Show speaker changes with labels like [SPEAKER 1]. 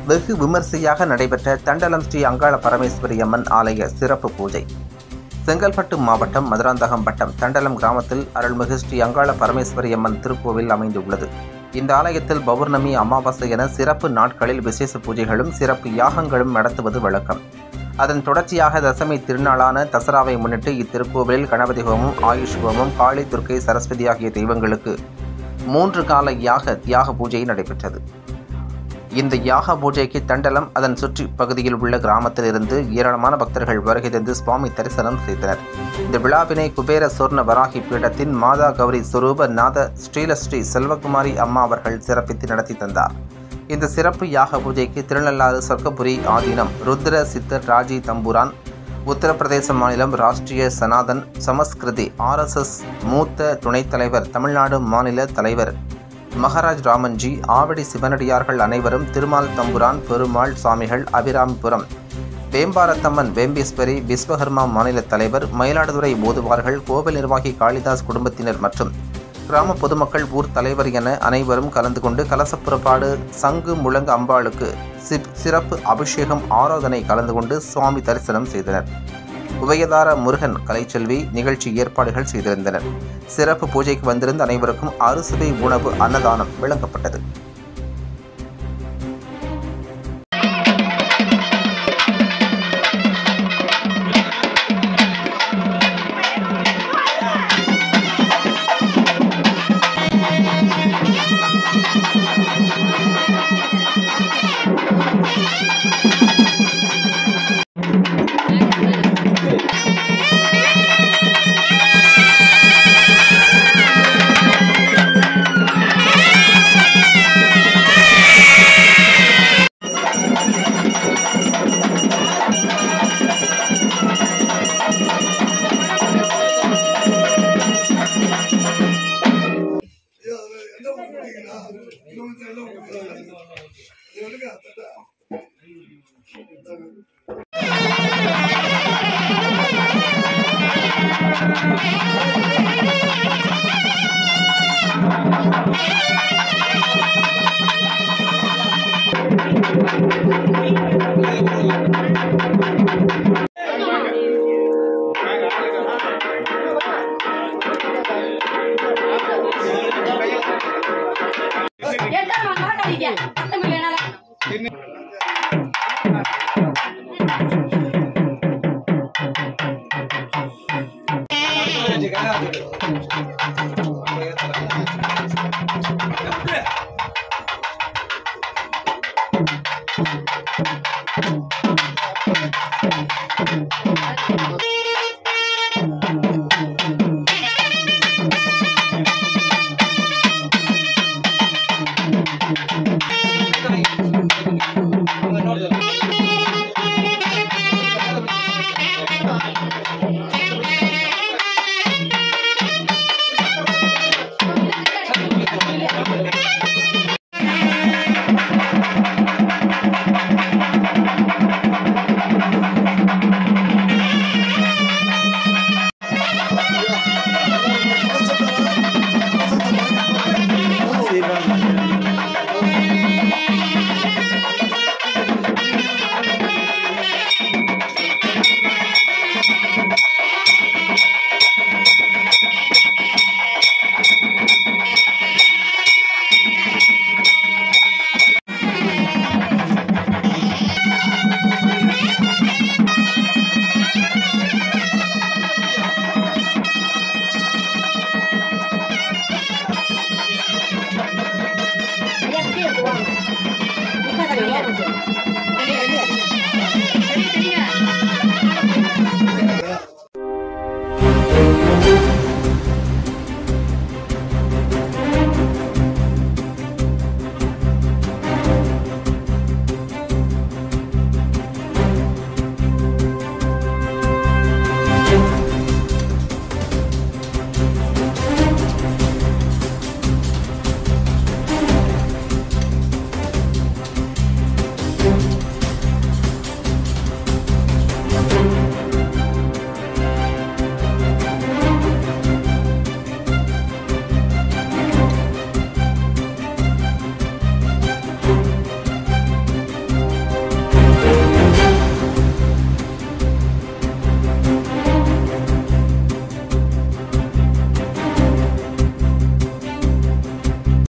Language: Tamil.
[SPEAKER 1] வெகு விமர்சையாக நடைபெற்ற தண்டலம் ஸ்ரீ அங்காள பரமேஸ்வரி அம்மன் ஆலய சிறப்பு பூஜை. செங்கல்பட்டு மாவட்டம் மதுராந்தகம் வட்டம் தண்டலம் கிராமத்தில் அருள்மிகு ஸ்ரீ அங்காள பரமேஸ்வரி அம்மன் திருக்கோவில் அமைந்துள்ளது. இந்த ஆலயத்தில் பௌர்ணமி, அமாவாசை என சிறப்பு நாட்களில் விசேஷ பூஜைகளும் சிறப்பு யாகங்களும் நடத்துவது வழக்கம். அதன் தொடர்ச்சியாக தசமி திருநாளான தசராவை முன்னிட்டு இத்திருக்கோவிலில் கணபதி ஹோமம், ஆயுஷ் ஹோமம், காளி, துர்க்கை, சரஸ்வதி ஆகிய தெய்வங்களுக்கு 3 கால தியாக பூஜை நடைபெற்றது. இந்த யாக பூஜைக்கு தண்டலம் அதன் சுற்றி பகுதியில் உள்ள கிராமத்தில் இருந்து ஏராளமான பக்தர்கள் வருகை தந்து சுவாமி தரிசனம் செய்தனர். இந்த விழாவினை குபேர சொர்ண வராகி பீடத்தின் மாதா கௌரி சுரூப நாத ஸ்ரீலஸ்ரீ செல்வகுமாரி அம்மா அவர்கள் சிறப்பித்து நடத்தி தந்தார். இந்த சிறப்பு யாக பூஜைக்கு திருநள்ளாறு சொர்க்கபுரி ஆதீனம் ருத்ர சித்தர் ராஜி தம்புரான், உத்தரப்பிரதேச மாநிலம் ராஷ்டிரிய சனாதன் சமஸ்கிருதி RSS மூத்த துணைத் தலைவர், தமிழ்நாடு மாநில தலைவர் மகாராஜ் ராமன்ஜி, ஆவடி சிவனடியார்கள் அனைவரும், திருமால் தம்புரான், பெருமாள் சாமிகள், அபிராமிபுரம் வேம்பாரத்தம்மன் வேம்பீஸ்வரி, விஸ்வகர்மா மாநில தலைவர், மயிலாடுதுறை ஓதுவார்கள், கோவில் நிர்வாகி காளிதாஸ் குடும்பத்தினர் மற்றும் கிராம பொதுமக்கள், ஊர் தலைவர் என அனைவரும் கலந்து கொண்டு கலசப் புறப்பாடு, சங்கு முழங்க அம்பாளுக்கு சிறப்பு அபிஷேகம், ஆராதனை கலந்து கொண்டு சுவாமி தரிசனம் செய்தனர். உபயதார முருகன் கலைச்செல்வி நிகழ்ச்சி ஏற்பாடுகள் செய்திருந்தனர். சிறப்பு பூஜைக்கு வந்திருந்த அனைவருக்கும் அறுசுவை உணவு அன்னதானம் வழங்கப்பட்டது.